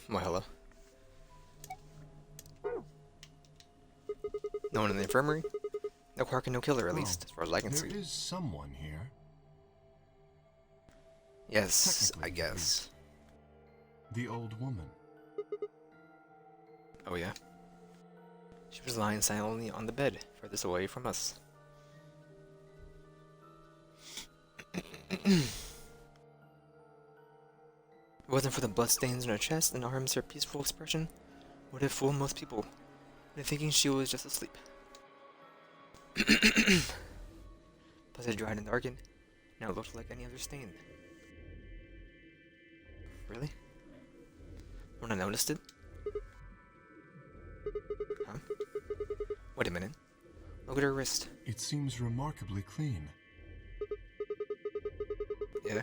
Well, hello. No one in the infirmary? No Quark and no killer, at least, as far as I can see. There is someone here. Yes, I Technically, at guess. least. The old woman. Oh yeah? She was lying silently on the bed, furthest away from us. If it wasn't for the bloodstains on her chest and arms, her peaceful expression would have fooled most people into thinking she was just asleep. Plus it dried and darkened, now it looked like any other stain. Really? When I noticed it? Huh? Wait a minute. Look at her wrist. It seems remarkably clean. Yeah.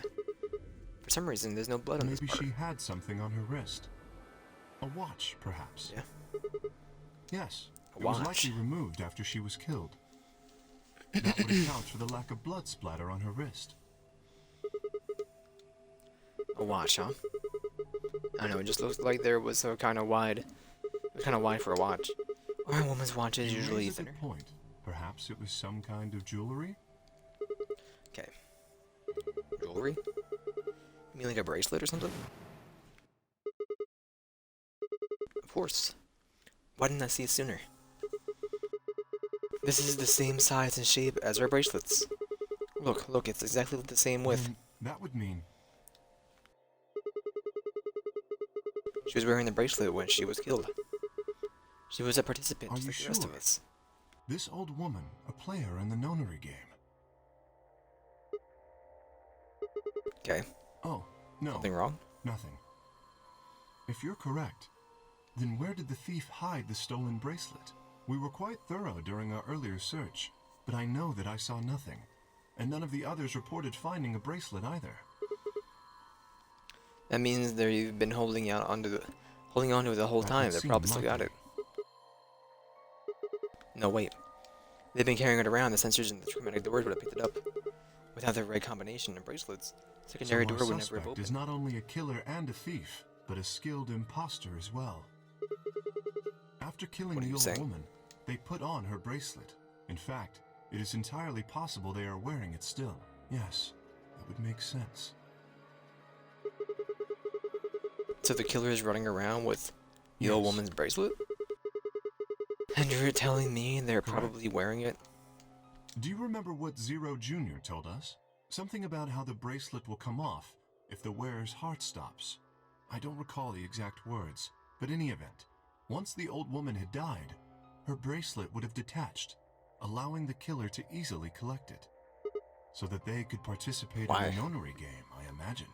For some reason, there's no blood on this Maybe part. she had something on her wrist. A watch, perhaps. Yeah. Yes. A It was watch. likely removed after she was killed. That would account for the lack of blood splatter on her wrist. A watch, huh? I don't know, it just looks like there was a kind of wide. It was kind of wide for a watch. Or a woman's watch is You usually raise a good thinner. point. Perhaps it was some kind of jewelry? Okay. Jewelry? You mean like a bracelet or something? Of course. Why didn't I see it sooner? This is the same size and shape as our bracelets. Look, it's exactly the same width. Then that would mean She was wearing the bracelet when she was killed. She was a participant Are just you like the rest of sure? us. this old woman, a player in the nonary game. Okay, Oh, no, something wrong? nothing. If you're correct, then where did the thief hide the stolen bracelet? We were quite thorough during our earlier search, but I know that I saw nothing, and none of the others reported finding a bracelet either. That means they've been holding onto it the whole That time. would They seem probably still got likely. it. No, wait. They've been carrying it around. The sensors and the traumatic doors would have picked it up. Without the right combination of bracelets, secondary So our door would never have suspect is opened. not only a killer and a thief, but a skilled imposter as well. After killing What are the you old saying? woman, they put on her bracelet. In fact, it is entirely possible they are wearing it still. Yes, that would make sense. So the killer is running around with the old Yes. woman's bracelet? And you're telling me they're Correct. probably wearing it? Do you remember what Zero Jr. told us? Something about how the bracelet will come off if the wearer's heart stops. I don't recall the exact words, but in any event, once the old woman had died, her bracelet would have detached, allowing the killer to easily collect it, so that they could participate Why? in a nonary game, I imagine.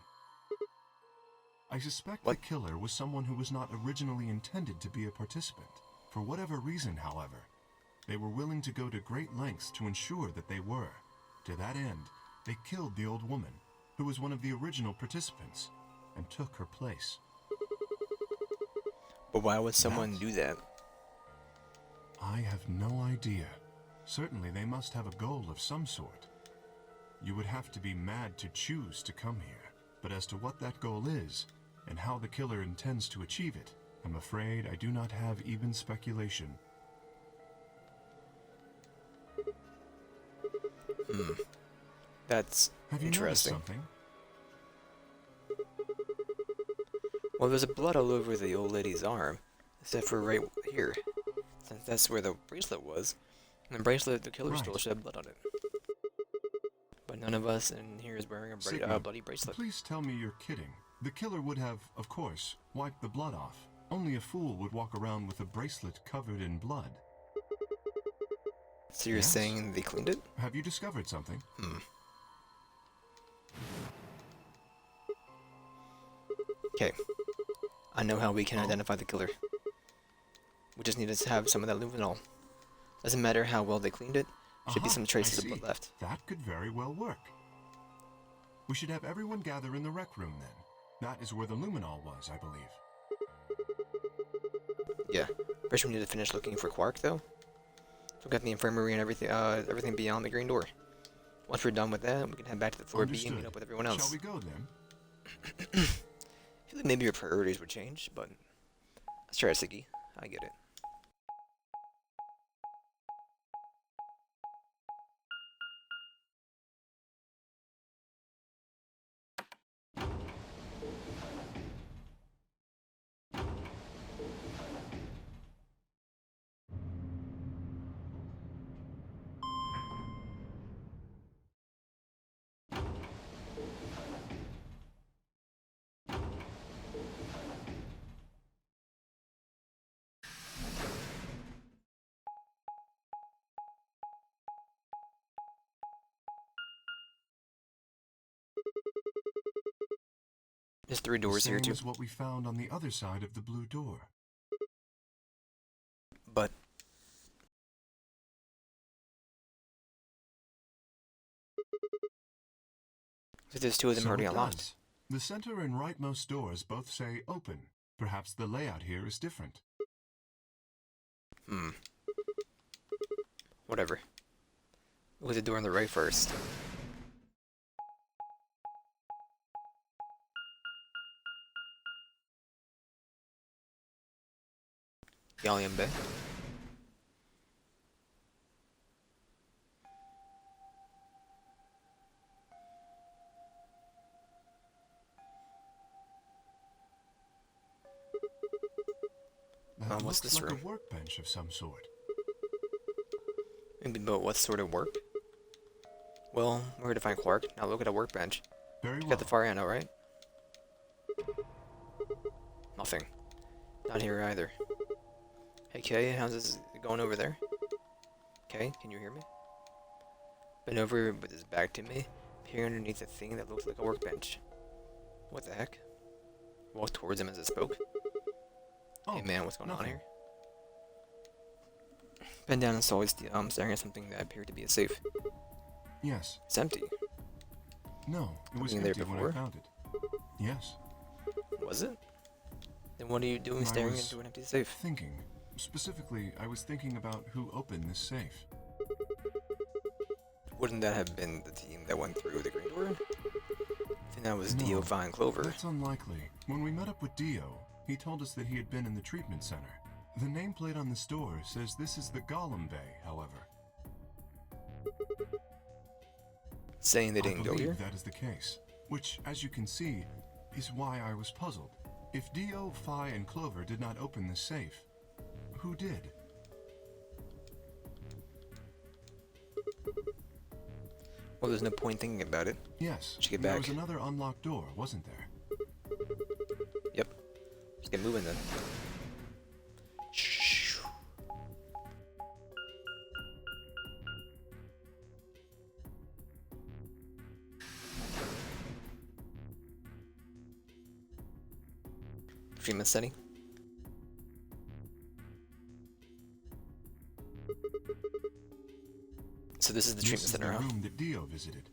I suspect What? the killer was someone who was not originally intended to be a participant. For whatever reason, however, they were willing to go to great lengths to ensure that they were. To that end, they killed the old woman, who was one of the original participants, and took her place. But why would someone That- do that? I have no idea. Certainly they must have a goal of some sort. You would have to be mad to choose to come here. But as to what that goal is, and how the killer intends to achieve it, I'm afraid I do not have even speculation. That's Have you noticed interesting. something? Well, there's blood all over the old lady's arm, except for right here, since that's where the bracelet was. And the bracelet the killer Right. stole should have blood on it. But none of us in here is wearing a Sigma, bloody bracelet. Please tell me you're kidding. The killer would have, of course, wiped the blood off. Only a fool would walk around with a bracelet covered in blood. So you're Yes. saying they cleaned it? Have you discovered something? Okay. I know how we can identify the killer. We just need to have some of that luminol. Doesn't matter how well they cleaned it, should be Aha, some I traces of see. blood left. That could very well work. We should have everyone gather in the rec room then. That is where the luminol was, I believe. Yeah. First we need to finish looking for Quark, though. So we got the infirmary and everything beyond the green door. Once we're done with that, we can head back to the floor B and meet Understood. up with everyone Shall else. we go then? feel like maybe your priorities would change, but let's try Siggy. I get it. There's 3 The doors here same too, as what we found on the other side of the blue door. but there's 2 of them So already it unlocked. does. The center and rightmost doors both say open. Perhaps the layout here is different. Hmm. Whatever. Look at the door on the right first. Galleon Bay. That What's looks this like room? a workbench of some sort. Maybe, but what sort of work? Well, we're here to find Quark. Now look at a workbench. Very Check well. out the far end, alright? Nothing. Not here either. Hey Kay, how's this going over there? Kay, can you hear me? Been over with his back to me, peering underneath a thing that looks like a workbench. What the heck? Walked towards him as I spoke. Oh, Hey man, what's going on nothing. here? Bent down and saw he's staring at something that appeared to be a safe. Yes. It's empty. No, it was Something there empty when I before? found it. Yes. Was it? Then what are you doing I staring was into an empty safe? Thinking. Specifically, I was thinking about who opened this safe. Wouldn't that have been the team that went through the green door? I think that was No, Dio, Vi, and Clover. That's unlikely. When we met up with Dio, he told us that he had been in the treatment center. The nameplate on this door says this is the Gollum Bay, however. Saying they I didn't go believe here? that is the case, which, as you can see, is why I was puzzled. If Dio, Phi, and Clover did not open this safe, who did? Well, there's no point thinking about it. Yes, Should get there back. was another unlocked door, wasn't there? Yep. Let's get moving then. Shh. Treatment setting. So this is the treatment This is center, the huh? room that Dio visited.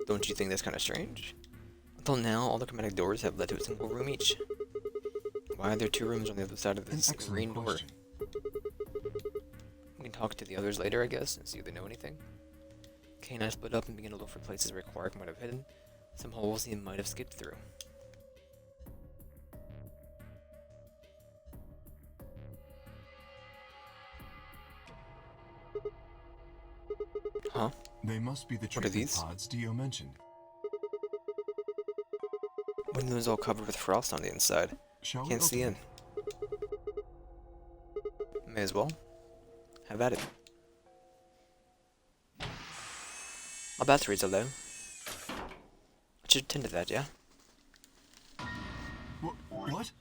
Don't you think that's kind of strange? Until now, all the chromatic doors have led to a single room each. Why are there 2 rooms on the other side of An this excellent green door? question. We can talk to the others later, I guess, and see if they know anything. Kay and I split up and began to look for places where Quark might have hidden, some holes he might have skipped through. Huh? They must be the What are treatment these? pods Dio mentioned. Windows all covered with frost on the inside. Shall we Can't see open in. May as well. Have at it. My batteries are low. I should attend to that, yeah? What?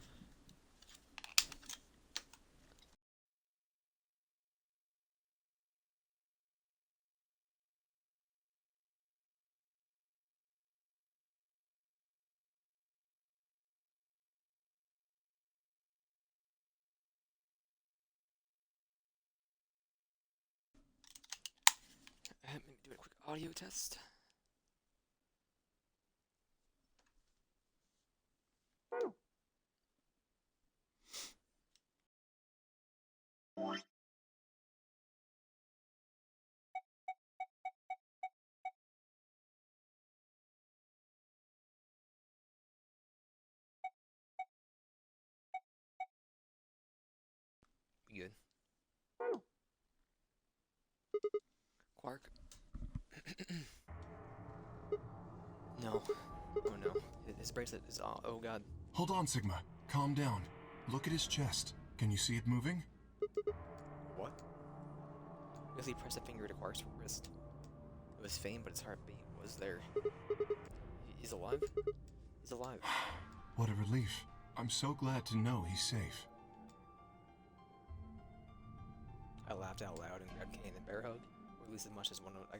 Let me do a quick audio test. Quark? No. Oh no. His bracelet is all. Oh god. Hold on, Sigma. Calm down. Look at his chest. Can you see it moving? What? Wesley pressed a finger to Quark's wrist. It was faint, but his heartbeat was there. He's alive? He's alive. What a relief. I'm so glad to know he's safe. I laughed out loud and grabbed Kane in a bear hug, or at least as much as I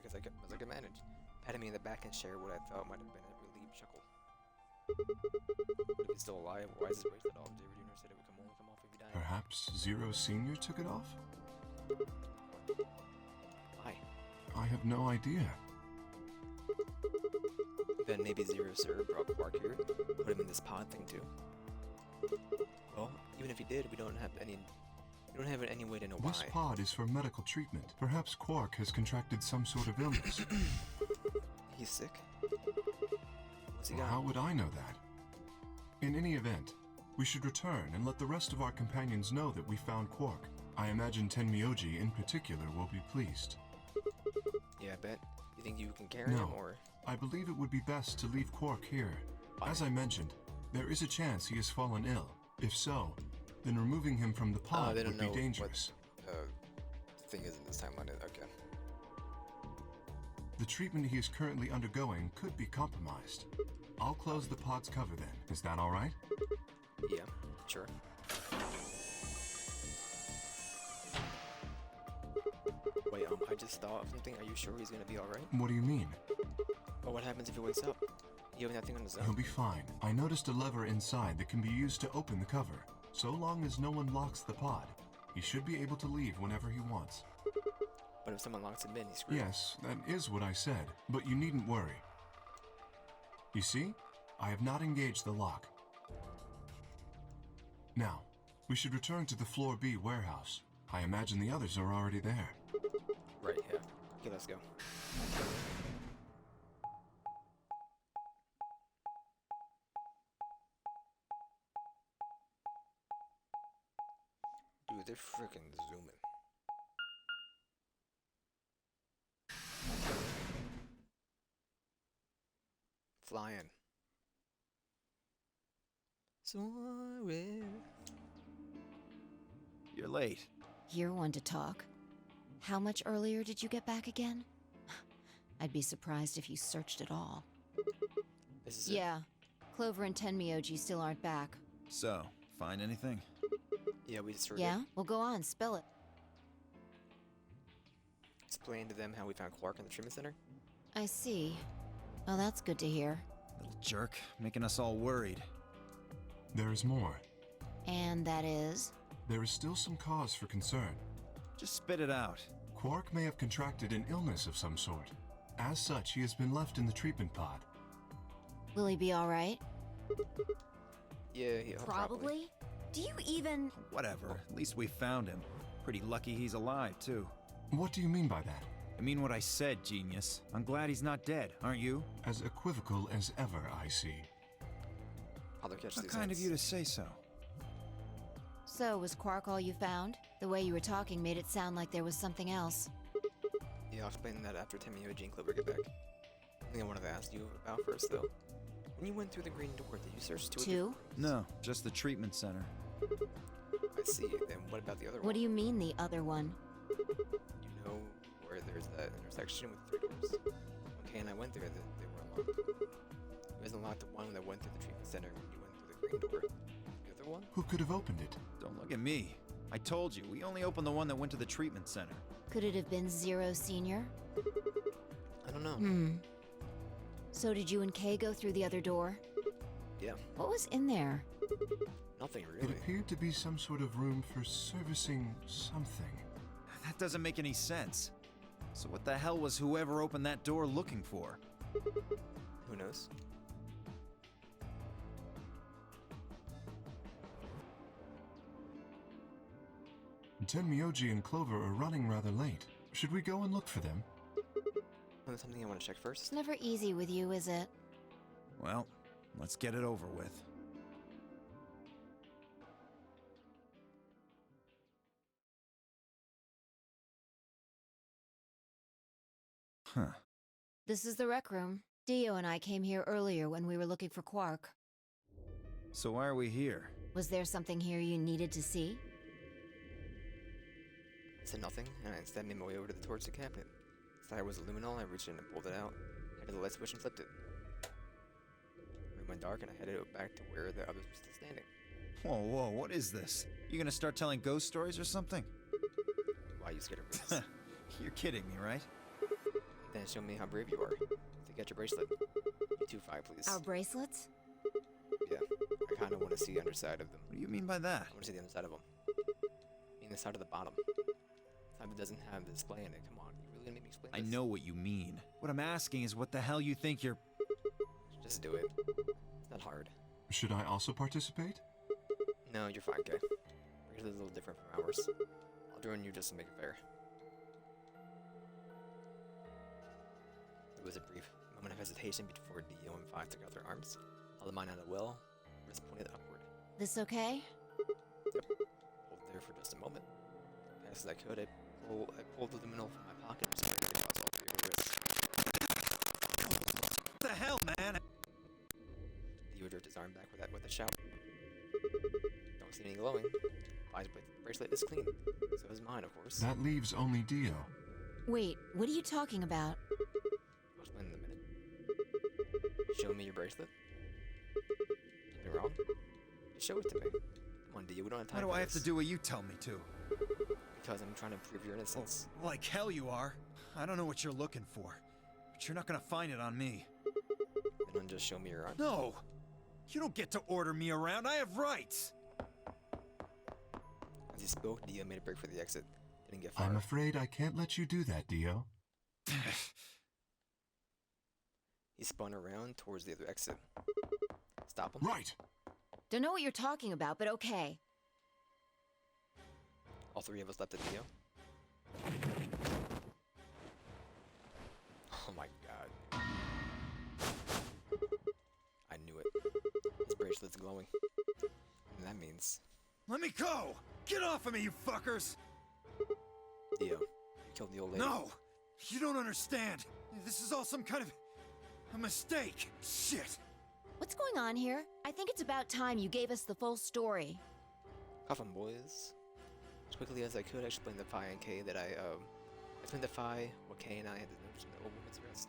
could manage, patting me in the back and shared what I thought might have been a relieved chuckle. What if he's still alive? Why is his bracelet off? David Jr. said it would only come off if he died. Perhaps Zero Senior took it off? Why? I have no idea. Then maybe Zero Sir brought Quark here, put him in this pod thing too. Well, even if he did, we don't have any way to know why. This pod is for medical treatment. Perhaps Quark has contracted some sort of illness. He's sick? What's he Well, got? how would I know that? In any event, we should return and let the rest of our companions know that we found Quark. I imagine Tenmyoji in particular will be pleased. Yeah, I bet. You think you can carry No. him, or? I believe it would be best to leave Quark here. As I mentioned, there is a chance he has fallen ill. If so, then removing him from the pod they don't would be know dangerous. Thing is in this timeline. Okay. The treatment he is currently undergoing could be compromised. I'll close the pod's cover then. Is that all right? Yeah, sure. Wait, I just thought of something. Are you sure he's gonna be alright? What do you mean? But what happens if he wakes up? You have nothing on his He'll own. be fine. I noticed a lever inside that can be used to open the cover. So long as no one locks the pod, he should be able to leave whenever he wants. But if someone locks him in, he's screwed. Yes, that is what I said, but you needn't worry. You see? I have not engaged the lock. Now, we should return to the Floor B warehouse. I imagine the others are already there. Right, yeah. Okay, let's go. Dude, they're freaking zooming. Flying. Soaring. You're late. You're one to talk. How much earlier did you get back again? I'd be surprised if you searched at all. This is it. Yeah, Clover and Tenmyoji still aren't back. So, find anything? Yeah, we just heard Yeah? it. Well, go on, spill it. Explain to them how we found Quark in the treatment center. I see. Well, that's good to hear. Little jerk, making us all worried. There is more. And that is? There is still some cause for concern. Just spit it out. Quark may have contracted an illness of some sort. As such, he has been left in the treatment pod. Will he be alright? Yeah, Probably. Do you even... Whatever, at least we found him. Pretty lucky he's alive, too. What do you mean by that? I mean what I said, genius. I'm glad he's not dead, aren't you? As equivocal as ever, I see. Other catch How these kind of hints. you to say so. So, was Quark all you found? The way you were talking made it sound like there was something else. Yeah, I'll explain that after Tenmyoji and Clover get back. Something I wanted to ask you about first, though. When you went through the green door, did you search two? Two? No, just the treatment center. I see. Then what about the other What one? do you mean, the other one? You know where there's that intersection with 3 doors? Okay, and I went there. They were unlocked. It was unlocked the one that went through the treatment center when you went through the green door. The other one? Who could have opened it? Don't look at me. I told you, we only opened the one that went to the treatment center. Could it have been Zero Senior? I don't know. Hmm. So did you and Kay go through the other door? Yeah, What was in there? nothing It really. appeared to be some sort of room for servicing something. That doesn't make any sense. So what the hell was whoever opened that door looking for? Who knows? Tenmyoji and Clover are running rather late. Should we go and look for them? There's something I want to check It's first. never easy with you, is it? Well, let's get it over with. Huh. This is the rec room. Dio and I came here earlier when we were looking for Quark. So why are we here? Was there something here you needed to see? I said nothing, and I instead made my way over to the torch cabinet. Said I was a luminol, I reached in and pulled it out, headed the light switch and flipped it. The room went dark, and I headed back to where the others were still standing. Whoa, what is this? You gonna start telling ghost stories or something? Why are you scared of ghosts? You're kidding me, right? Then show me how brave you are. To get your bracelet. You too, Fi, please. Our bracelets? Yeah, I kind of want to see the underside of them. What do you mean by that? I want to see the underside of them. I mean the side of the bottom. The side that doesn't have the display in it. Come on, you really gonna make me explain I this? know what you mean. What I'm asking is what the hell you think you're... Just do it. It's not hard. Should I also participate? No, you're fine, Kay. Bracelet's a little different from ours. I'll join you just to make it fair. There was a brief moment of hesitation before Dio and Fi took out their arms, held mine out of will, wrist pointed upward. This okay? Hold there for just a moment. As fast as I could, I pulled the luminol from my pocket and spread it across all three of her wrists. What the hell, man? Dio jerked his arm back with a shout. Don't see any glowing. Fi's bracelet is clean. So is mine, of course. That leaves only Dio. Wait, what are you talking about? I'll explain in a minute. Show me your bracelet. Something wrong? Just show it to me. Come on, Dio, we don't have time Why do for I have this. to do what you tell me to? Because I'm trying to prove your innocence. Like hell you are. I don't know what you're looking for, but you're not gonna find it on me. Then just show me your arm. No! You don't get to order me around. I have rights! As he spoke, Dio made a break for the exit. Didn't get far. I'm afraid I can't let you do that, Dio. He spun around towards the other exit. Stop him. Right! Don't know what you're talking about, but okay. All three of us left at Dio. Oh my god. I knew it. His bracelet's glowing. And that means... Let me go! Get off of me, you fuckers! Dio, you killed the old lady. No! You don't understand. This is all some kind of... a mistake. Shit! What's going on here? I think it's about time you gave us the full story. Coffin boys. As quickly as I could, I explained to Fi and Kay that I explained to Fi what Kay and I had noticed in the old woman's wrist.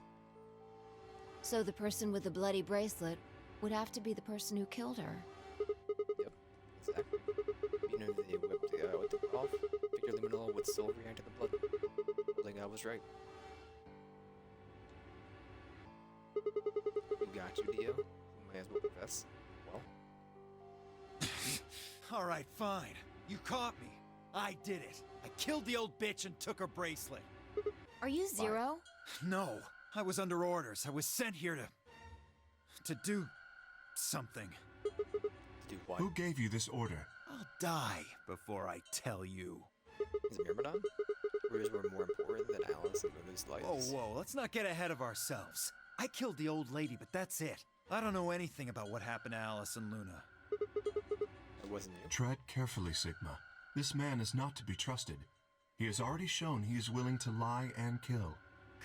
So the person with the bloody bracelet would have to be the person who killed her. Yep, exactly. You know they whipped the off. Figured luminol would still react to the blood. I think I was right. You got you, Dio. You might as well confess. Well, Alright, fine. You caught me. I did it. I killed the old bitch and took her bracelet. Are you Zero? No, I was under orders. I was sent here to do something. to do what? Who gave you this order? I'll die before I tell you. Is it Myrmidon? Orders were more important than Alice and Luna's lives. Whoa, let's not get ahead of ourselves. I killed the old lady, but that's it. I don't know anything about what happened to Alice and Luna. It wasn't you? Tread carefully, Sigma. This man is not to be trusted. He has already shown he is willing to lie and kill.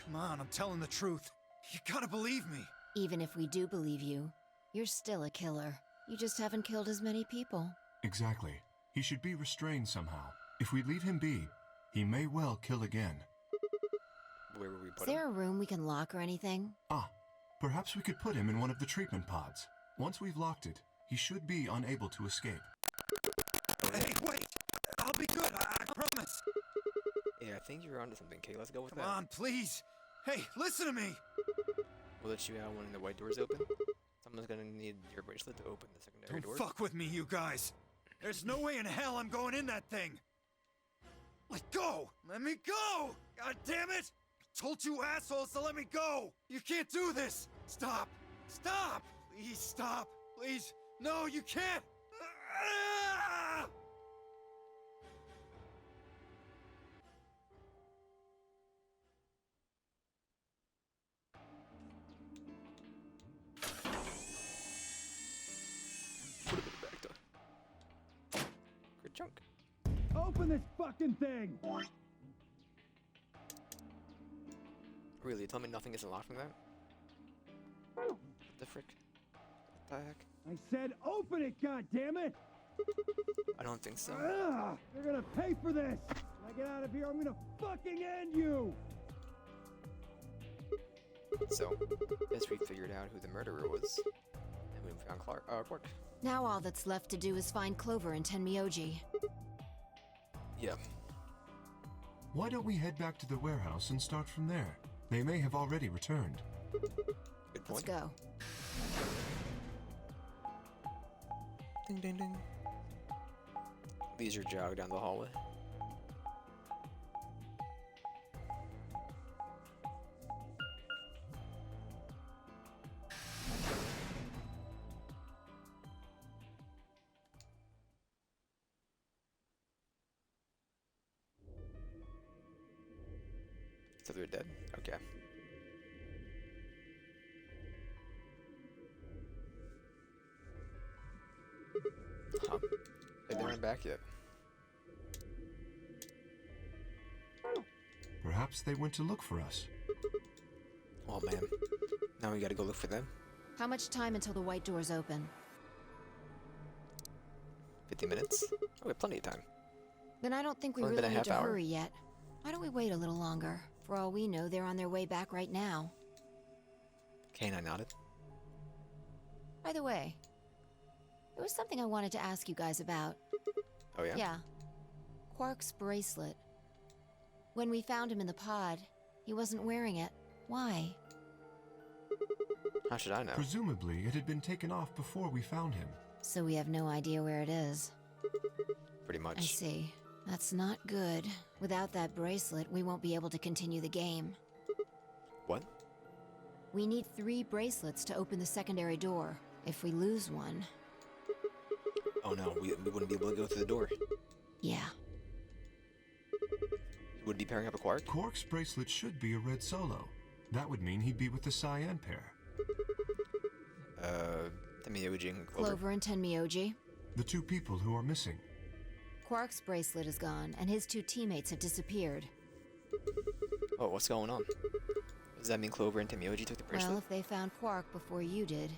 Come on, I'm telling the truth. You gotta believe me. Even if we do believe you, you're still a killer. You just haven't killed as many people. Exactly. He should be restrained somehow. If we leave him be, he may well kill again. Where would we Is put there him? a room we can lock or anything? Ah, perhaps we could put him in one of the treatment pods. Once we've locked it, he should be unable to escape. Hey, wait! I'll be good, I promise. Yeah, I think you're onto something, Kay. Let's go with Come that. on, please. Hey, listen to me. We'll let you out when the white doors open. Someone's gonna need your bracelet to open the secondary Don't doors. fuck with me, you guys. There's no way in hell I'm going in that thing. Let go! Let me go! God damn it! I told you assholes to let me go! You can't do this! Stop! Stop! Please stop! Please! No, you can't! Ah! Put it back to. Good chunk. Open this fucking thing! Really? You tell me nothing is unlocked from that? What the frick? What the heck? I said open it, goddammit! I don't think so. Ugh, you're gonna pay for this! When I get out of here, I'm gonna fucking end you! So, guess we figured out who the murderer was. And we found Quark. Now all that's left to do is find Clover and Tenmyoji. Yeah. Why don't we head back to the warehouse and start from there? They may have already returned. Good Let's point. go. Ding ding ding. Leisure jog down the hallway. So they're dead? Okay. Huh. They weren't back yet. Perhaps they went to look for us. Oh man. Now we gotta go look for them. How much time until the white doors open? 50 minutes? Oh, we have plenty of time. Then I don't think we Only been really a need half to hour? hurry yet. Why don't we wait a little longer? For all we know, they're on their way back right now. Kane, I nodded. By the way, there was something I wanted to ask you guys about. Oh yeah? Yeah. Quark's bracelet. When we found him in the pod, he wasn't wearing it. Why? How should I know? Presumably, it had been taken off before we found him. So we have no idea where it is. Pretty much. I see. That's not good. Without that bracelet, we won't be able to continue the game. What? We need 3 bracelets to open the secondary door. If we lose one... Oh no, we wouldn't be able to go through the door. Yeah. He would be pairing up a Quark? Quark's bracelet should be a red solo. That would mean he'd be with the Cyan pair. Tenmyoji and Clover. Clover and Tenmyoji. The 2 people who are missing. Quark's bracelet is gone, and his 2 teammates have disappeared. Oh, what's going on? Does that mean Clover and Tenmyoji took the bracelet? Well, if they found Quark before you did,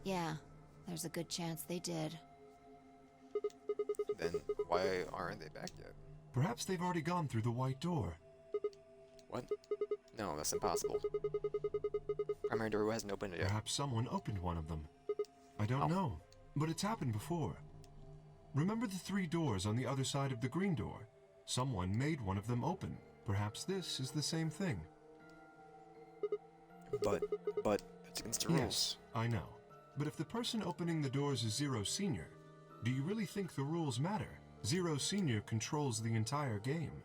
yeah, there's a good chance they did. Then why aren't they back yet? Perhaps they've already gone through the white door. What? No, that's impossible. Primary door hasn't opened yet. Perhaps someone opened one of them. I don't Oh. know, but it's happened before. Remember the 3 doors on the other side of the green door? Someone made one of them open. Perhaps this is the same thing. But it's against the rules. Yes, I know. But if the person opening the doors is Zero Senior, do you really think the rules matter? Zero Senior controls the entire game.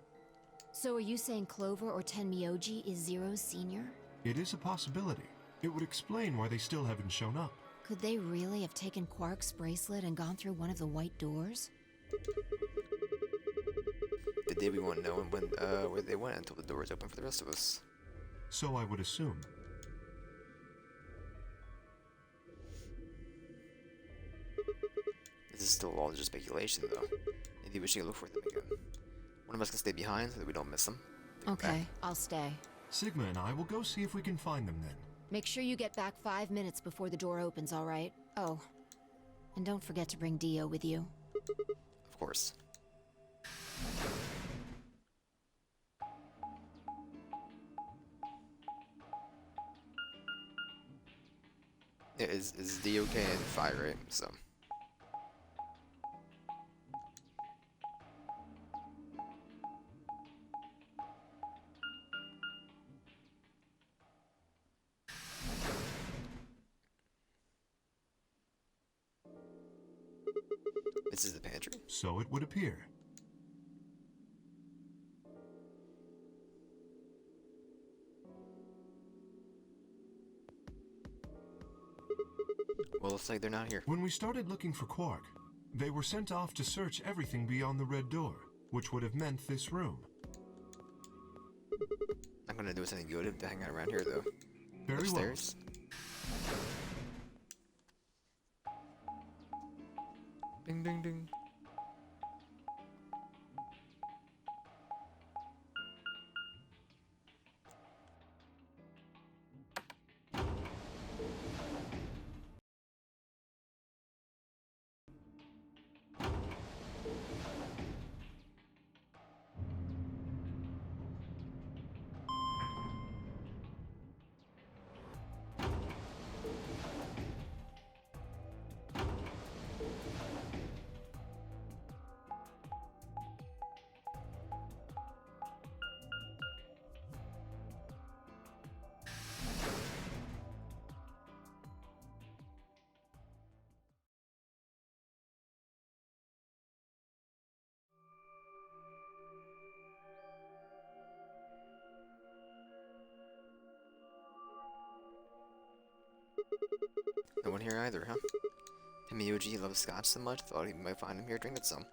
So are you saying Clover or Tenmyoji is Zero Senior? It is a possibility. It would explain why they still haven't shown up. Could they really have taken Quark's bracelet and gone through one of the white doors? The day we won't know when where they went until the doors open for the rest of us. So I would assume. This is still all just speculation, though. Maybe we should look for them again. One of us can stay behind so that we don't miss them. Okay, I'll stay. Sigma and I will go see if we can find them then. Make sure you get back 5 minutes before the door opens, all right? Oh, and don't forget to bring Dio with you. Of course. Yeah, is Dio okay in fire, right? So. This is the pantry. So it would appear. Well, looks like they're not here. When we started looking for Quark, they were sent off to search everything beyond the red door, which would have meant this room. Not gonna do us any good to hang out around here, though. Very Upstairs. Ding ding ding. No one here either, huh? Himioji loves scotch so much, thought he might find him here drinking some.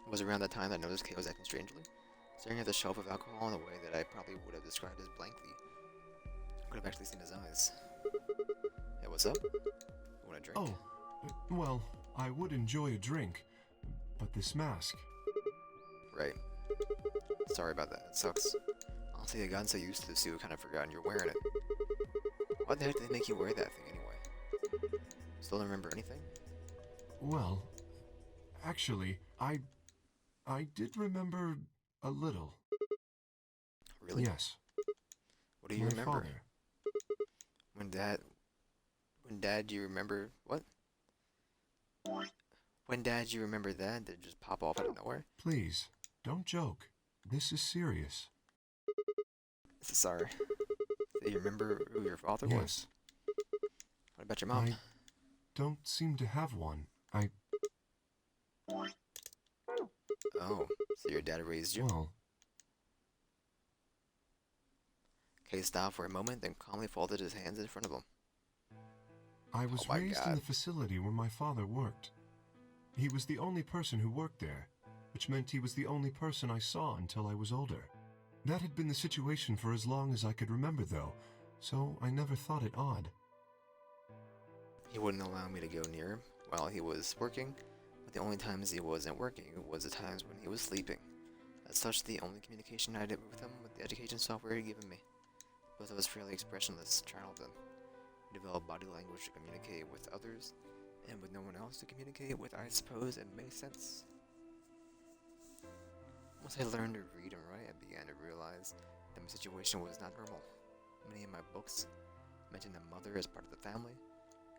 It was around that time that I noticed Kay was acting strangely, staring at the shelf of alcohol in a way that I probably would have described as blankly. I could have actually seen his eyes. Hey, what's up? You want a drink? Oh, well, I would enjoy a drink, but this mask. Right. Sorry about that. It sucks. Honestly, I've gotten so used to the suit, kind of forgotten you're wearing it. Why the heck did they make you wear that thing anyway? Still don't remember anything? Well, actually, I did remember a little. Really? Yes. What do you My remember? father. When dad, you remember what? When dad, you remember that? Did it just pop off out of nowhere? Please, don't joke. This is serious. Sorry. Do you remember who your father was? Yes. What about your mom? I don't seem to have one. Oh, so your dad raised you? Well, Kay stopped for a moment, then calmly folded his hands in front of him. I was my raised in God. the facility where my father worked. He was the only person who worked there, which meant he was the only person I saw until I was older. That had been the situation for as long as I could remember, though, so I never thought it odd. He wouldn't allow me to go near him while he was working, but the only times he wasn't working was the times when he was sleeping. As such, the only communication I did with him was the education software he'd given me. Both of us fairly expressionless child then. We developed body language to communicate with others, and with no one else to communicate with, I suppose it made sense. Once I learned to read and write, I began to realize that my situation was not normal. Many of my books mentioned a mother as part of the family,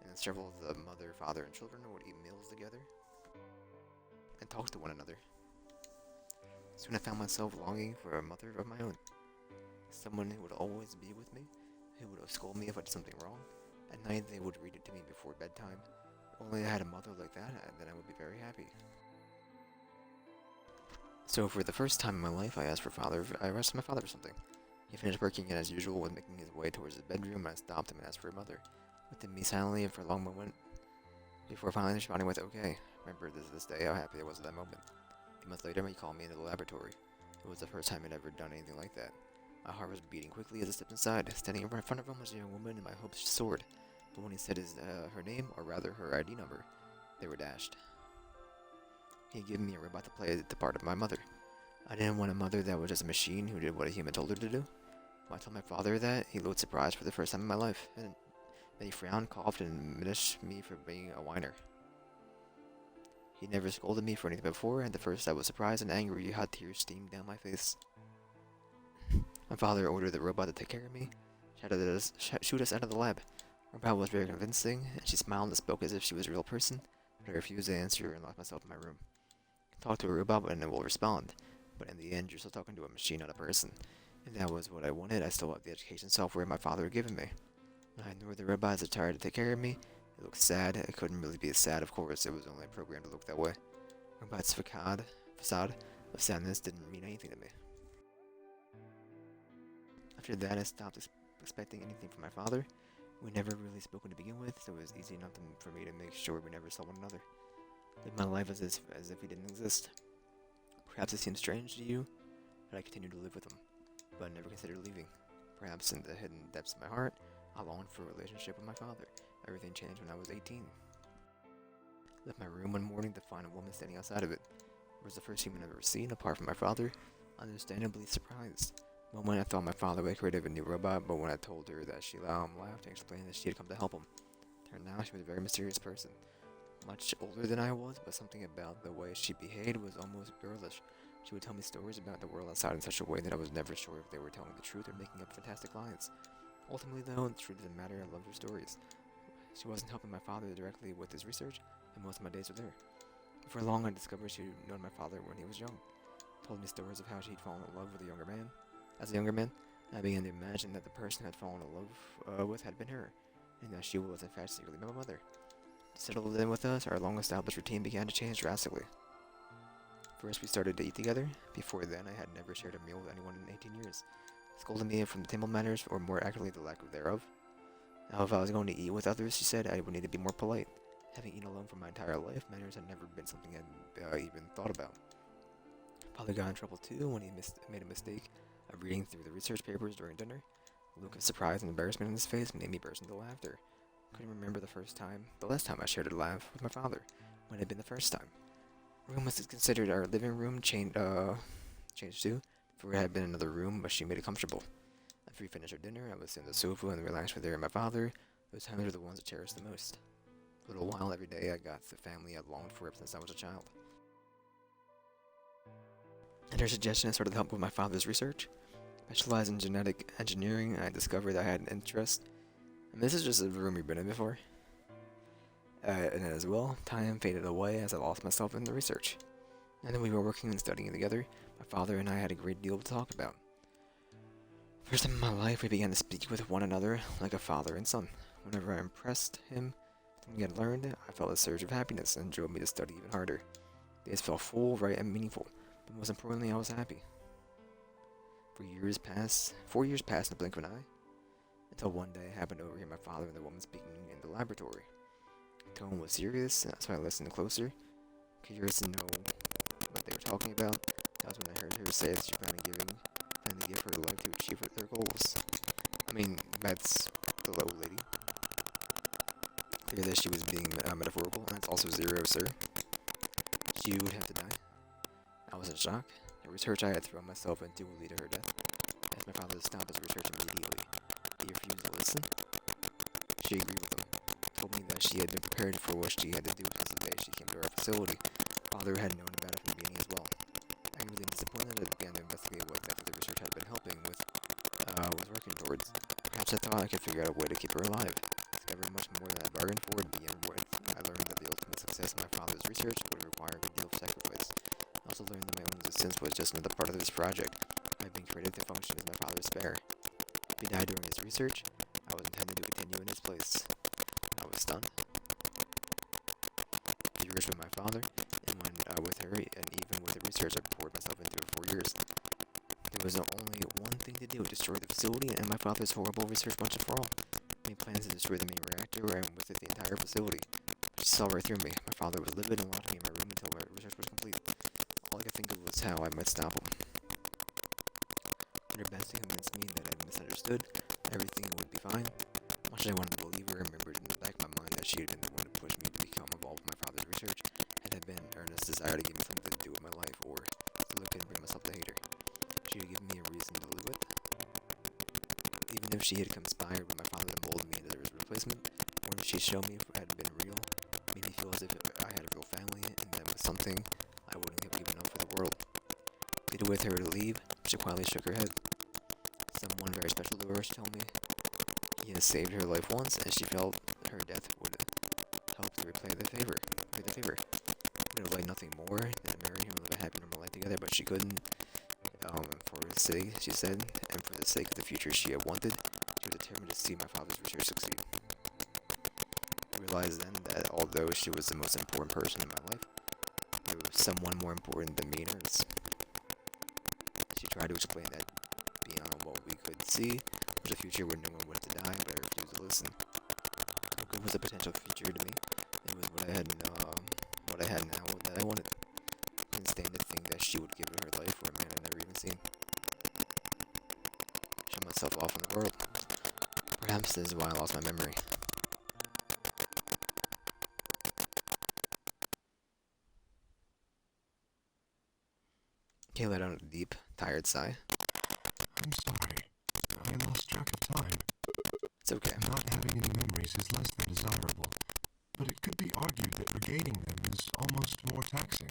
and several of the mother, father, and children would eat meals together and talk to one another. Soon I found myself longing for a mother of my own. Someone who would always be with me, who would scold me if I did something wrong. At night they would read it to me before bedtime. If only I had a mother like that, then I would be very happy. So for the first time in my life, I asked my father for something. He finished working and as usual was making his way towards his bedroom, and I stopped him and asked for a mother. Looked at me silently for a long moment, before finally responding with, "Okay." Remember this day how happy I was at that moment. A few months later, he called me into the laboratory. It was the first time I'd ever done anything like that. My heart was beating quickly as I stepped inside. Standing in front of him was a young woman, and my hopes soared. But when he said her name, or rather her ID number, they were dashed. He had given me a robot to play the part of my mother. I didn't want a mother that was just a machine who did what a human told her to do. When I told my father that, he looked surprised for the first time in my life, and then he frowned, coughed, and admonished me for being a whiner. He never scolded me for anything before, and at first I was surprised and angry how tears steamed down my face. My father ordered the robot to take care of me, shouted at us, shoot us out of the lab. The robot was very convincing, and she smiled and spoke as if she was a real person, but I refused to answer and locked myself in my room. Talk to a robot and it will respond, but in the end you're still talking to a machine, not a person. If that was what I wanted, I still had the education software my father had given me. When I ignored the robot as it tried to take care of me, it looked sad. It couldn't really be sad, of course, it was only programmed to look that way. The robot's facade of sadness didn't mean anything to me. After that, I stopped expecting anything from my father. We never really spoken to begin with, so it was easy enough for me to make sure we never saw one another. Lived my life as if he didn't exist. Perhaps it seems strange to you that I continued to live with him, but I never considered leaving. Perhaps in the hidden depths of my heart, I longed for a relationship with my father. Everything changed when I was 18. Left my room one morning to find a woman standing outside of it. It was the first human I've ever seen, apart from my father. Understandably surprised. The moment I thought my father had created a new robot, but when I told her that, she laughed and explained that she had come to help him. Turned out she was a very mysterious person. Much older than I was, but something about the way she behaved was almost girlish. She would tell me stories about the world outside in such a way that I was never sure if they were telling the truth or making up fantastic lies. Ultimately, though, the truth doesn't matter. I loved her stories. She wasn't helping my father directly with his research, and most of my days were there. For long, I discovered she'd known my father when he was young. Told me stories of how she'd fallen in love with a younger man. As a younger man, I began to imagine that the person I'd fallen in love with had been her, and that she was in fact secretly my mother. Settled in with us, our long-established routine began to change drastically. First, we started to eat together. Before then, I had never shared a meal with anyone in 18 years. Scolded me from the table manners, or more accurately, the lack thereof. Now, if I was going to eat with others, she said, I would need to be more polite. Having eaten alone for my entire life, manners had never been something I'd even thought about. Father got in trouble too when he made a mistake of reading through the research papers during dinner. The look of surprise and embarrassment on his face made me burst into laughter. Couldn't remember the last time I shared a laugh with my father, when it had been the first time. Room was considered our living room, changed too, for it had been another room, but she made it comfortable. After we finished our dinner, I would sit on the sofa and relax with her and my father. Those times were the ones I cherished the most. For a little while every day, I got the family I'd longed for since I was a child. At her suggestion, I started to help with my father's research. Specialized in genetic engineering, I discovered I had an interest. And this is just a room we've been in before. And as well, time faded away as I lost myself in the research. And then we were working and studying together. My father and I had a great deal to talk about. First time in my life, we began to speak with one another like a father and son. Whenever I impressed him with something I had learned, I felt a surge of happiness and drove me to study even harder. Days felt full, right, and meaningful. But most importantly, I was happy. 4 years passed in the blink of an eye, until one day I happened to overhear my father and the woman speaking in the laboratory. The tone was serious, so I listened closer, curious to know what they were talking about. That was when I heard her say that she planned to give her life to achieve their goals. I mean, that's the little lady. Clear that she was being metaphorical, and it's also zero, sir. She would have to die. I was in shock. The research I had thrown myself into would lead to her death. I asked my father to stop his research immediately. He refused to listen. She agreed with him. Told me that she had been prepared for what she had to do because the day she came to our facility. Father had known about it from the beginning as well. Angrily and disappointed, I began to investigate what exactly the research had been helping with, was working towards. Perhaps I thought I could figure out a way to keep her alive. Discovering much more than I bargained for beyond words, I learned that the ultimate success of my father's research would require a good deal of sacrifice. I also learned that my own existence was just another part of this project. I had been created to function as my father's spare. If he died during his research, I was intended to continue in his place. I was stunned. Years with my father, and when with her, and even with the research I poured myself into for 4 years. There was only one thing to do: destroy the facility and my father's horrible research once and for all. Made plans to destroy the main reactor and with it the entire facility. She saw right through me. My father was livid and locked me in my room until my research was complete. All I could think of was how I might stop him. Her best to convince me that I misunderstood, everything would be fine. Much as I wanted to believe her, I remembered in the back of my mind that she had been the one to push me to become involved with my father's research, and had been an earnest desire to give me something to do with my life, or still I couldn't bring myself to hate her. She had given me a reason to live with. Even if she had conspired with my father to mold me into his replacement, or if she showed me had been real, made me feel as if I had a real family, and that was something I wouldn't have given up for the world. Pleaded with her to leave, she quietly shook her head. Someone very special to her, she told me. He had saved her life once, and she felt her death would help to repay the favor. Would have liked nothing more than marry him and live a happy normal life together, but she couldn't. For his sake, she said, and for the sake of the future she had wanted, she was determined to see my father's research succeed. I realized then that although she was the most important person in my life, there was someone more important than me and hers. She tried to explain that beyond what we could see was a future where no one would have to die, but I refused to listen. How good was the potential future to me? It was what I had now that I wanted. I couldn't stand to think that she would give her life for a man I'd never even seen. Shut myself off in the world. Perhaps this is why I lost my memory. Kay let out a deep, tired sigh. I'm sorry. I lost track of time. It's okay. Not having any memories is less than desirable, but it could be argued that regaining them is almost more taxing.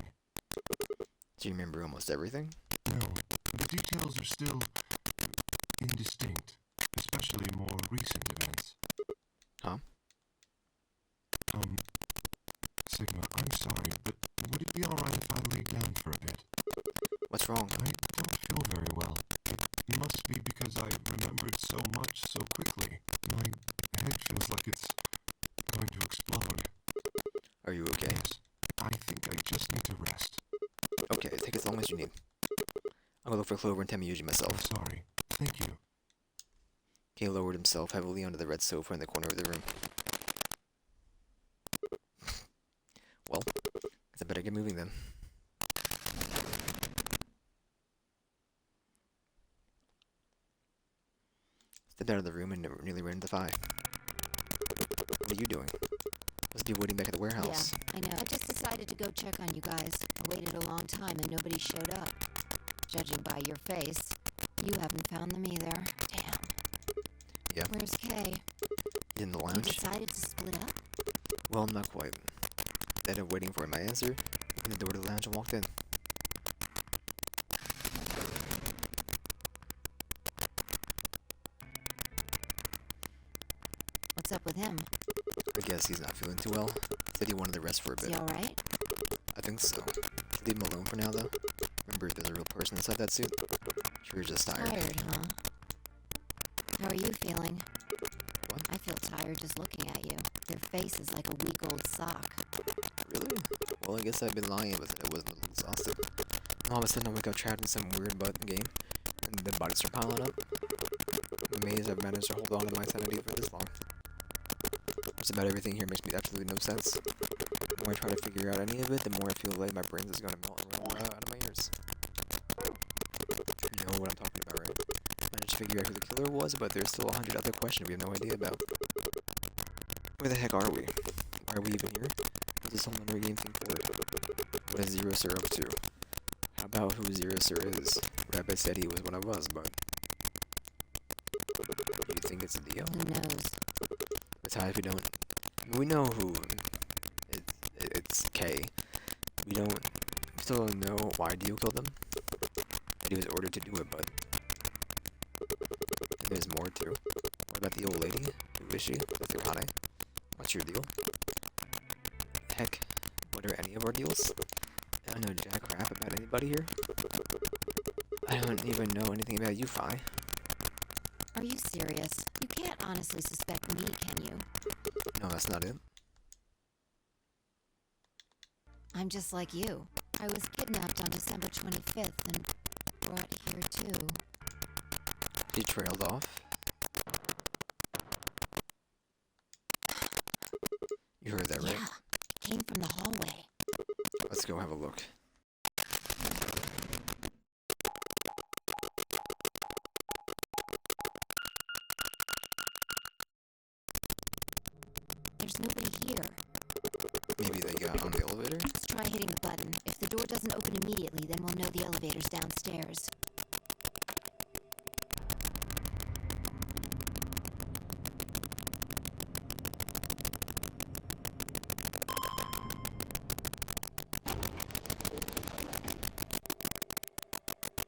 Do you remember almost everything? No, the details are still indistinct, especially more recent events. Huh? Sigma, I'm sorry, but would it be alright if I lay down for a bit? What's wrong? I don't feel very well. It must be because I remembered so much so quickly. My head feels like it's going to explode. Are you okay? Yes, I think I just need to rest. Okay, take as long as you need. I'll go look for Clover and Temmie Yuji myself. I'm sorry. Thank you. Kay lowered himself heavily onto the red sofa in the corner of the room. Well, guess I better get moving then. Stepped out of the room and nearly ran into Vi. What are you doing? Must be waiting back at the warehouse. Yeah, I know. I just decided to go check on you guys. I waited a long time and nobody showed up. Judging by your face, you haven't found them either. Damn. Yeah. Where's Kay? In the You lounge? decided to split up? Well, not quite. Instead of waiting for my answer, opened the door to the lounge and walked in. What's up with him? I guess he's not feeling too well. Said he wanted to rest for a Is bit. he alright? I think so. Leave him alone for now, though. Remember, there's a real person inside that suit. Sure, you're just tired. Tired, huh? How are you feeling? What? I feel tired just looking at you. Your face is like a week-old sock. Really? Well, I guess I've been lying, but I was a little exhausted. All of a sudden, I wake up trapped in some weird button game, and the bodies are piling up. I'm amazed I've managed to hold on to my sanity for this long. Just about everything here makes me absolutely no sense. The more I try to figure out any of it, the more I feel like my brain is gonna melt and roll out of my ears. You know what I'm talking about, right? I managed to figure out who the killer was, but there's still 100 other questions we have no idea about. Where the heck are we? Why are we even here? What's this whole memory game thing for? What is Zero Sir up to? How about who Zero Sir is? Rabbit said he was one of us, but... Do you think it's a deal? Who knows? Besides, we don't... We know who... It's Kay. We still don't know why Dio killed him. He was ordered to do it, but... There's more, too. What about the old lady? Who is she? With Akane? What's your deal? Heck, what are any of our deals? I don't know jack crap about anybody here. I don't even know anything about you, Fi. Are you serious? You can't honestly suspect me, can you? No, that's not it. I'm just like you. I was kidnapped on December 25th and brought here too. She trailed off. You heard that, right? Yeah, it came from the hallway. Let's go have a look. There's nobody here. Maybe they got on the elevator? Let's try hitting the button. If the door doesn't open immediately, then we'll know the elevator's downstairs.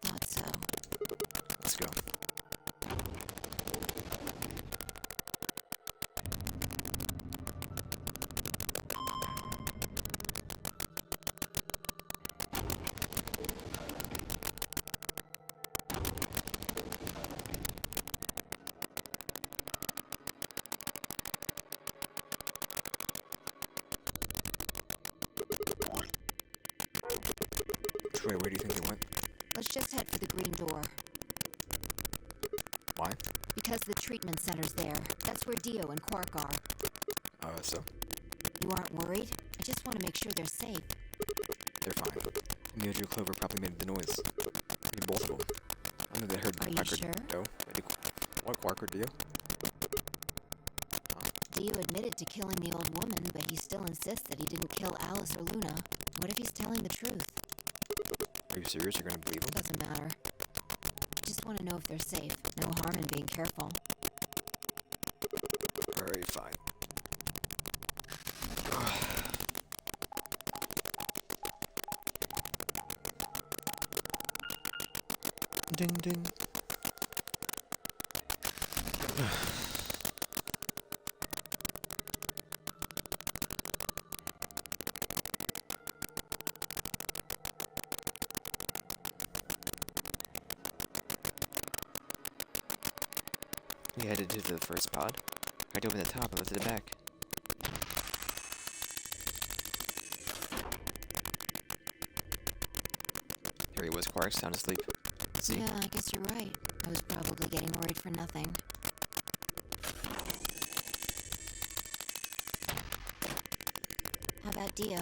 Thought so. Let's go. Troy, where do you think they went? Let's just head for the green door. Why? Because the treatment center's there. That's where Dio and Quark are. So? You aren't worried? I just want to make sure they're safe. They're fine. Mildred Clover probably made the noise. Maybe both of them. I know they heard Are you Quacker sure? Dio. Maybe what Quacker Dio? Dio admitted to killing the old woman, but he still insists that he didn't kill Alice or Luna. What if he's telling the truth? Are you serious? You're gonna believe him? Doesn't matter. I just want to know if they're safe. No harm in being careful. Alright, fine. Ding ding. We headed to the first pod. Cracked open the top and lifted it back. Here he was, Quark, sound asleep. See? Yeah, I guess you're right. I was probably getting worried for nothing. that Dio.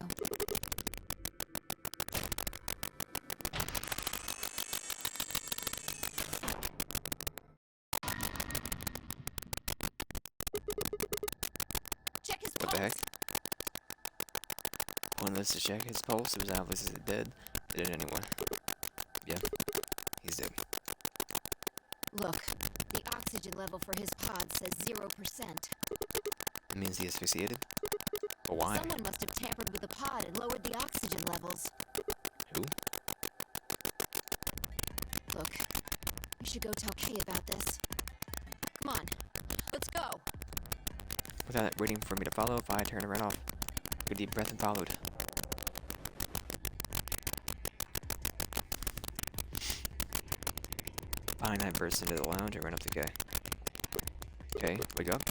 Check his What the heck? When this to check his pulse, it was obviously dead. Did it anyway. Yeah, he's dead. Look, the oxygen level for his pod says 0%. It means he asphyxiated? But why? Someone must have tampered with the pod and lowered the oxygen levels. Who? Look, we should go tell Kay about this. Come on, let's go. Without waiting for me to follow, Vi turned and ran off. Took a deep breath and followed. Vi and I burst into the lounge and ran up to Kay. Kay, wake up.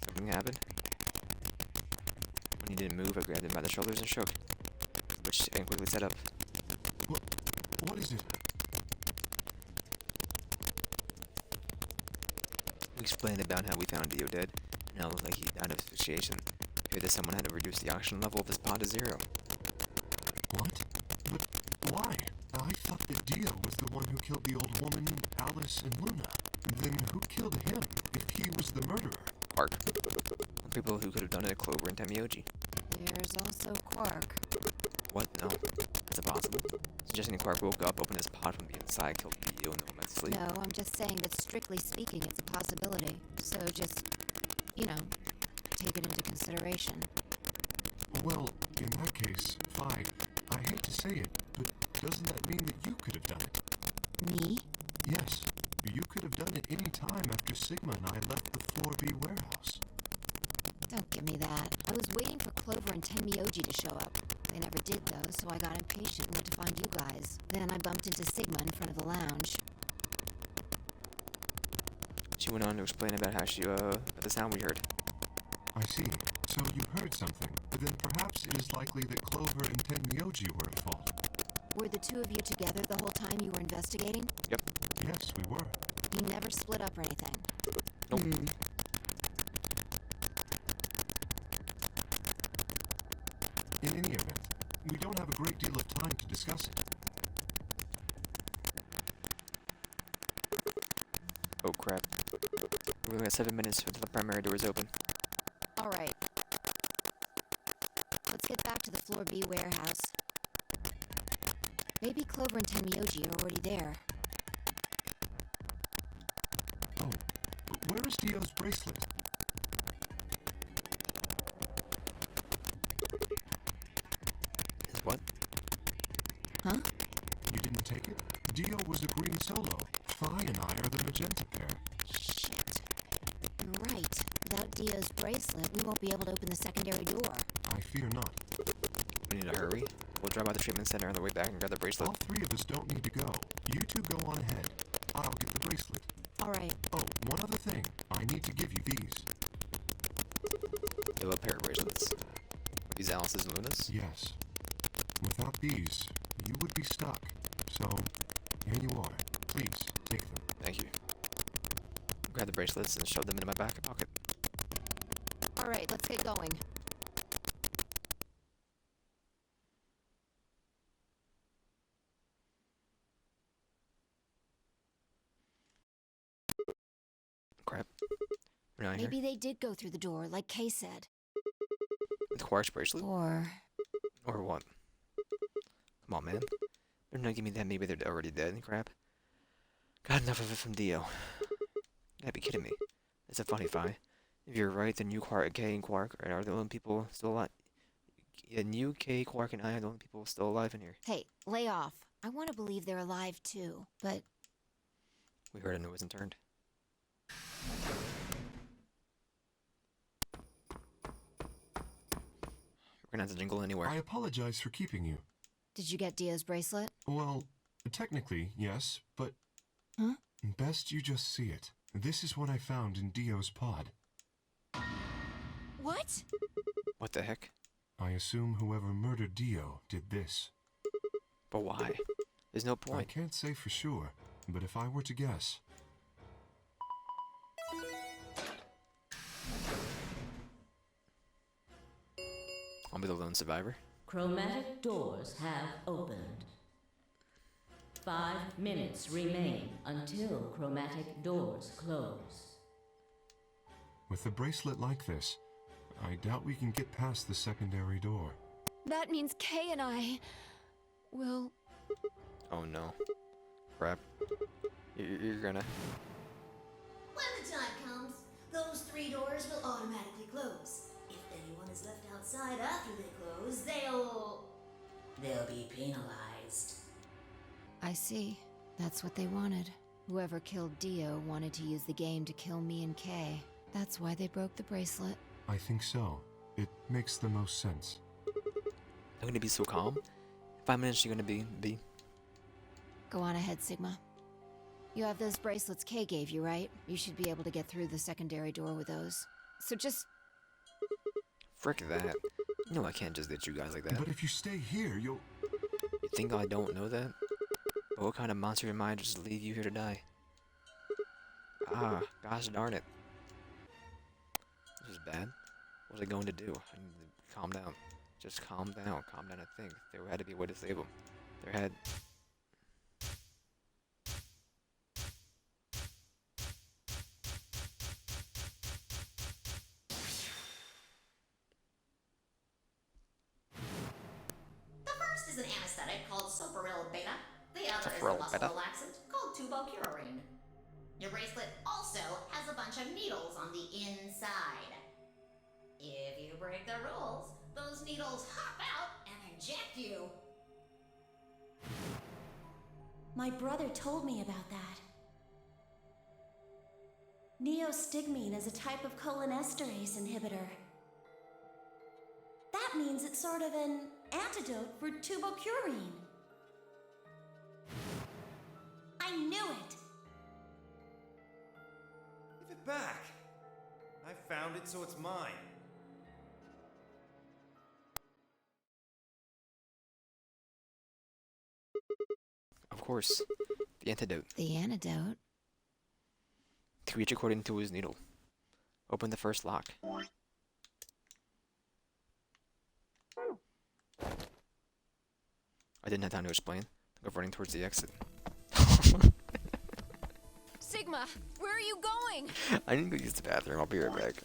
Something happened. When he didn't move, I grabbed him by the shoulders and shook, which and quickly sat up. What is it? We explained about how we found Dio dead, and how it looked like he died of asphyxiation. Feared that someone had to reduce the oxygen level of his pod to 0. What? But why? I thought that Dio was the one who killed the old woman, Alice, and Luna. Then who killed him, if he was the murderer? Quark. The people who could have done it are Clover and Temioji. There's also Quark. What? No. That's impossible. Suggesting Quark woke up, opened his pod from the inside, killed Dio, and then went to sleep. No, I'm just saying that strictly speaking, it's a possibility. So just, take it into consideration. Well, in that case, Vi, I hate to say it, but doesn't that mean that you could have done it? Me? Yes. You could have done it any time after Sigma and I left the Floor B warehouse. Don't give me that. I was waiting for Clover and Tenmyoji to show up. They never did, though, so I got impatient and went to find you guys. Then I bumped into Sigma in front of the lounge. She went on to explain about how she, the sound we heard. I see. So you heard something, but then perhaps it is likely that Clover and Tenmyoji were at fault. Were the two of you together the whole time you were investigating? Yep. Yes, we were. You never split up or anything? Nope. In any event, we don't have a great deal of time to discuss it. Oh crap. We only got 7 minutes until the primary door is open. Alright. Let's get back to the Floor B warehouse. Maybe Clover and Tenmyoji are already there. Oh, but where is Dio's bracelet? Is what? Huh? You didn't take it? Dio was a green solo. Vi and I are the magenta pair. Shit. You're right. Without Dio's bracelet, we won't be able to open the secondary door. I fear not. We need to hurry. We'll drive by the treatment center on the way back and grab the bracelet. All three of us don't need to go. You two go on ahead. I'll get the bracelet. Alright. Oh, one other thing. I need to give you these. We love pair of bracelets. These Alice's and Luna's? Yes. Without these, you would be stuck. So, here you are. Please, take them. Thank you. Grab the bracelets and shove them into my back pocket. Alright, let's get going. Crap. We're not here. Maybe they did go through the door, like Kay said. With Quark's bracelet? Or... Or what? Come on, man. Better not give me that maybe they're already dead and crap. Got enough of it from Dio. You gotta be kidding me. It's a funny fight. If you're right, then you, Quark, Kay, and Quark are the only people still alive. And you, Kay, Quark, and I are the only people still alive in here. Hey, lay off. I want to believe they're alive too, but... We heard a noise and turned. We're gonna have to jingle anywhere. I apologize for keeping you. Did you get Dio's bracelet? Well, technically, yes, but... Huh? Best you just see it. This is what I found in Dio's pod. What? What the heck? I assume whoever murdered Dio did this. But why? There's no I point. can't say for sure, but if I were to guess... I'll be the lone survivor. Chromatic doors have opened. 5 minutes remain until chromatic doors close. With a bracelet like this, I doubt we can get past the secondary door. That means Kay and I will. Oh no. Crap. You're gonna. When the time comes, those 3 doors will automatically close. If anyone is left outside after they close, they'll be penalized. I see. That's what they wanted. Whoever killed Dio wanted to use the game to kill me and Kay. That's why they broke the bracelet. I think so. It makes the most sense. I'm gonna be so calm. 5 minutes you're gonna be. Go on ahead, Sigma. You have those bracelets Kay gave you, right? You should be able to get through the secondary door with those. So just... Frick that. You know I can't just ditch you guys like that. But if you stay here, you'll... You think I don't know that? But what kind of monster am I to just leave you here to die? Ah, gosh darn it. This is bad. What was I going to do? I need to calm down. Just calm down. Calm down, I think. There had to be a way to save him. There had... The first is an anesthetic called Soparil Beta. The other is a Soparil muscle Beta? relaxant called Tubocurarine. Your bracelet also has a bunch of needles on the inside. If you break the rules, those needles hop out and inject you. My brother told me about that. Neostigmine is a type of cholinesterase inhibitor. That means it's sort of an antidote for tubocurine. I knew it! Give it back. I found it, so it's mine. Of course. The antidote. The antidote? To reach according to his needle. Open the first lock. I didn't have time to explain. Go running towards the exit. Sigma, where are you going? I need to go use the bathroom. I'll be right back.